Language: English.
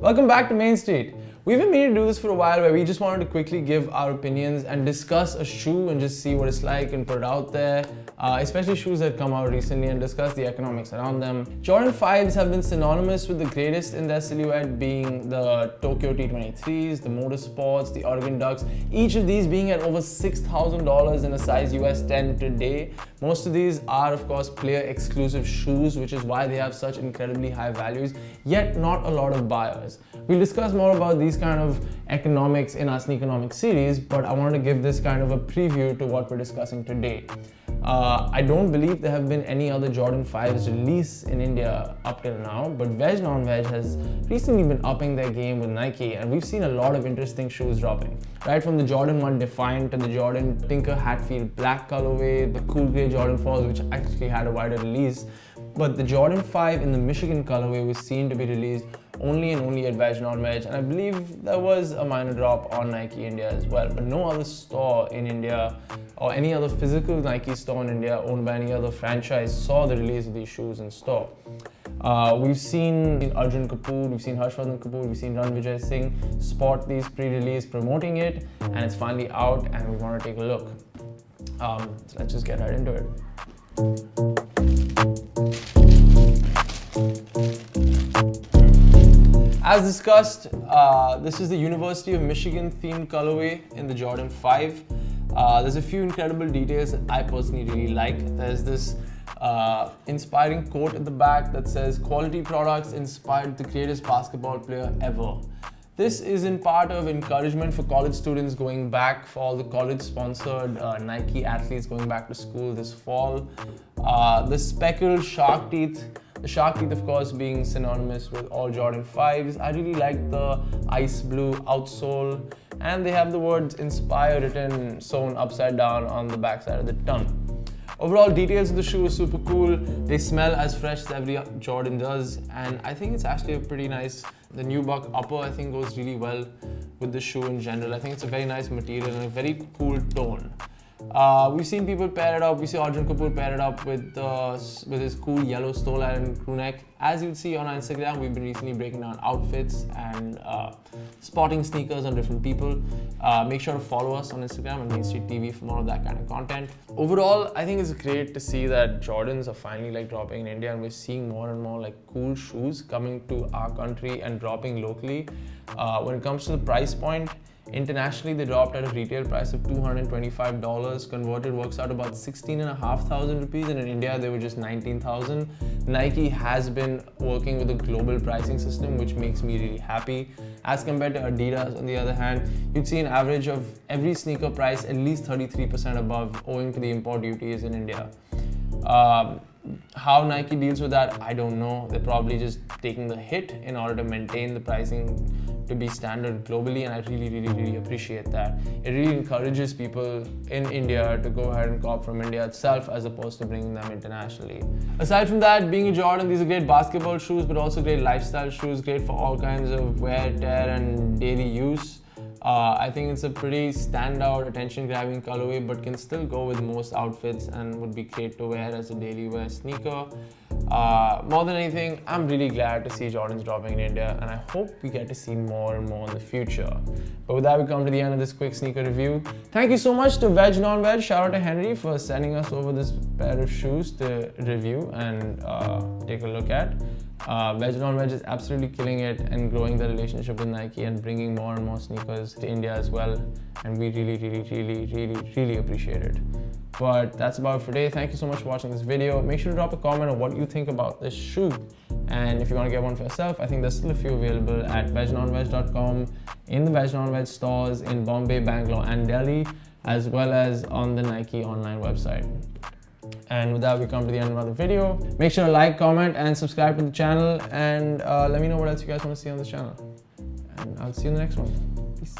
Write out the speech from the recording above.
Welcome back to Mainstreet. We've been meaning to do this for a while where we just wanted to quickly give our opinions and discuss a shoe and just see what it's like and put it out there, especially shoes that come out recently, and discuss the economics around them. Jordan 5s have been synonymous with the greatest in their silhouette, being the Tokyo T23s, the Motorsports, the Oregon Ducks, each of these being at over $6,000 in a size US 10 today. Most of these are of course player exclusive shoes, which is why they have such incredibly high values, yet not a lot of buyers. We'll discuss more about these kind of economics in our Sneakonomics series, but I wanted to give this kind of a preview to what we're discussing today. I don't believe there have been any other Jordan 5s released in India up till now, but VegNonVeg has recently been upping their game with Nike, and we've seen a lot of interesting shoes dropping. Right from the Jordan 1 Defiant to the Jordan Tinker Hatfield Black colorway, the cool grey Jordan 4s, which actually had a wider release, but the Jordan 5 in the Michigan colorway was seen to be released only and only at VegNonVeg, and I believe there was a minor drop on Nike India as well, but no other store in India or any other physical Nike store in India owned by any other franchise saw the release of these shoes in store. We've seen Arjun Kapoor, we've seen Harshvardhan Kapoor, we've seen Ranvijay Singh spot these pre-release promoting it, and it's finally out and we want to take a look. So let's just get right into it. As discussed, this is the University of Michigan themed colorway in the Jordan 5. There's a few incredible details that I personally really like. There's this inspiring quote at the back that says, "Quality products inspired the greatest basketball player ever." This is in part of encouragement for college students going back, for all the college-sponsored Nike athletes going back to school this fall. The speckled shark teeth. The shark teeth, of course, being synonymous with all Jordan 5s. I really like the ice blue outsole, and they have the words "Inspire" written sewn upside down on the backside of the tongue. Overall, details of the shoe are super cool. They smell as fresh as every Jordan does, and I think it's actually a pretty nice. The nubuck upper, I think, goes really well with the shoe in general. I think it's a very nice material and a very cool tone. We've seen people pair it up. We see Arjun Kapoor pair it up with his cool yellow stole and crew neck. As you'll see on our Instagram, we've been recently breaking down outfits and spotting sneakers on different people. Make sure to follow us on Instagram and Mainstreet TV for more of that kind of content. Overall, I think it's great to see that Jordans are finally dropping in India, and we're seeing more and more cool shoes coming to our country and dropping locally. When it comes to the price point, internationally, they dropped at a retail price of $225. Converted works out about 16,500 rupees, and in India, they were just 19,000. Nike has been working with a global pricing system, which makes me really happy. As compared to Adidas, on the other hand, you'd see an average of every sneaker price at least 33% above, owing to the import duties in India. How Nike deals with that, I don't know. They're probably just taking the hit in order to maintain the pricing to be standard globally, and I really appreciate that. It really encourages people in India to go ahead and cop from India itself as opposed to bringing them internationally. Aside from that, being a Jordan, these are great basketball shoes, but also great lifestyle shoes, great for all kinds of wear, tear, and daily use. I think it's a pretty standout, attention-grabbing colorway, but can still go with most outfits and would be great to wear as a daily wear sneaker. More than anything, I'm really glad to see Jordans dropping in India, and I hope we get to see more and more in the future. But with that, we come to the end of this quick sneaker review. Thank you so much to VegNonVeg. Shout out to Henry for sending us over this pair of shoes to review and take a look at. VegNonVeg is absolutely killing it and growing the relationship with Nike and bringing more and more sneakers to India as well, and we really appreciate it. But that's about it for today. Thank you so much for watching this video. Make sure to drop a comment on what you think about this shoe, and if you want to get one for yourself, I think there's still a few available at VegNonVeg.com, in the VegNonVeg stores in Bombay, Bangalore and Delhi, as well as on the Nike online website. And with that, we come to the end of another video. Make sure to like, comment, and subscribe to the channel, and let me know what else you guys want to see on this channel. And I'll see you in the next one. Peace.